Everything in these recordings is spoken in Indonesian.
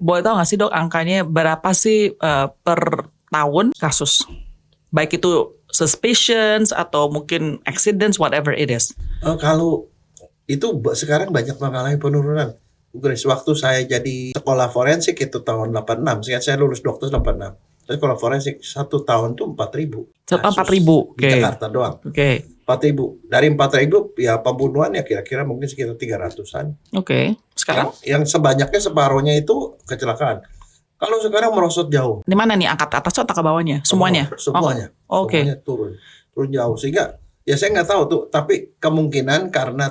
Boleh tahu nggak sih dok angkanya berapa sih per tahun kasus? Baik itu suspicions atau mungkin accidents, whatever it is. Kalau itu sekarang banyak mengalami penurunan. Grace, waktu saya jadi sekolah forensik itu tahun 86, saya lulus dokter 86. Saya sekolah forensik 1 tahun tuh 4.000 kasus 4.000, di Jakarta doang. Oke. 4.000. Dari 4.000 ya pembunuhan ya kira-kira mungkin sekitar 300-an. Oke. Sekarang? Yang sebanyaknya separuhnya itu kecelakaan. Kalau sekarang merosot jauh. Di mana nih, angkat atas atau ke bawahnya? Semuanya? Semuanya. Oh, oke. Semuanya turun jauh. Sehingga ya saya nggak tahu tuh, tapi kemungkinan karena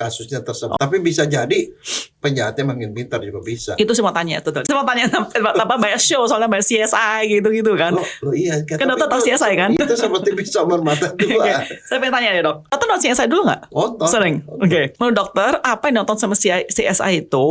kasusnya tersebar. Tapi bisa jadi penjahatnya makin pintar juga bisa. Itu saya mau tanya tuh. Saya mau tanya apa banyak show soalnya banyak CSI gitu kan. Loh iya. Kan dokter tahu CSI kan? Itu seperti pisau bermata dua. Okay. Saya pengen tanya ya dok. Dokter nonton CSI dulu nggak? Nonton. Sering. Oke. Menurut dokter, apa yang nonton sama CSI itu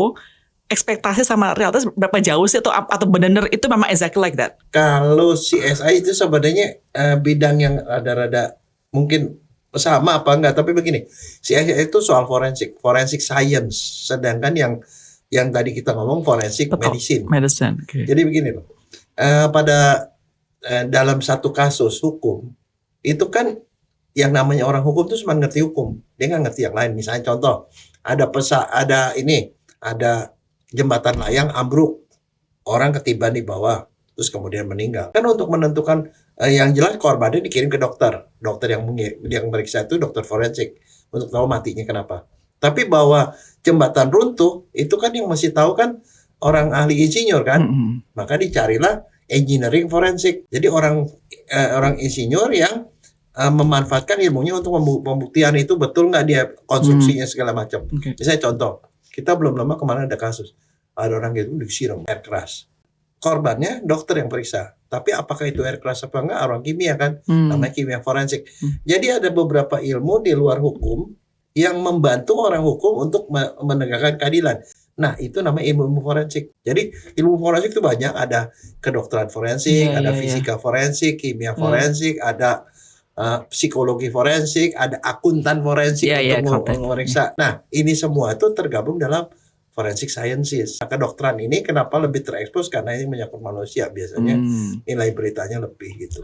ekspektasi sama realitas berapa jauh sih atau benar-benar itu memang exactly like that? Kalau CSI itu sebenarnya bidang yang rada-rada mungkin sama apa enggak, tapi begini, CSI itu soal forensic science, sedangkan yang tadi kita ngomong forensic medicine. Okay. Jadi begini loh, dalam satu kasus hukum itu kan yang namanya orang hukum itu cuma ngerti hukum, dia nggak ngerti yang lain. Misalnya contoh, ada jembatan layang ambruk, orang ketiban di bawah, terus kemudian meninggal. Kan untuk menentukan yang jelas korbannya dikirim ke dokter yang meriksa itu dokter forensik untuk tahu matinya kenapa. Tapi bahwa jembatan runtuh itu kan yang masih tahu kan orang ahli insinyur kan, maka dicarilah engineering forensik. Jadi orang insinyur yang memanfaatkan ilmunya untuk pembuktian itu betul nggak dia konstruksinya segala macam. Misalnya contoh, kita belum lama kemarin ada kasus ada orang gitu disiram air keras. Korbannya dokter yang periksa, tapi apakah itu air keras apa enggak orang kimia kan, namanya kimia forensik. Jadi ada beberapa ilmu di luar hukum yang membantu orang hukum untuk menegakkan keadilan. Nah itu namanya ilmu forensik. Jadi ilmu forensik itu banyak, ada kedokteran forensik, ada fisika forensik, kimia forensik, ada psikologi forensik, ada akuntan forensik untuk memeriksa. Nah ini semua itu tergabung dalam forensic sciences. Kedokteran ini kenapa lebih terekspos karena ini menyangkut manusia biasanya nilai beritanya lebih gitu.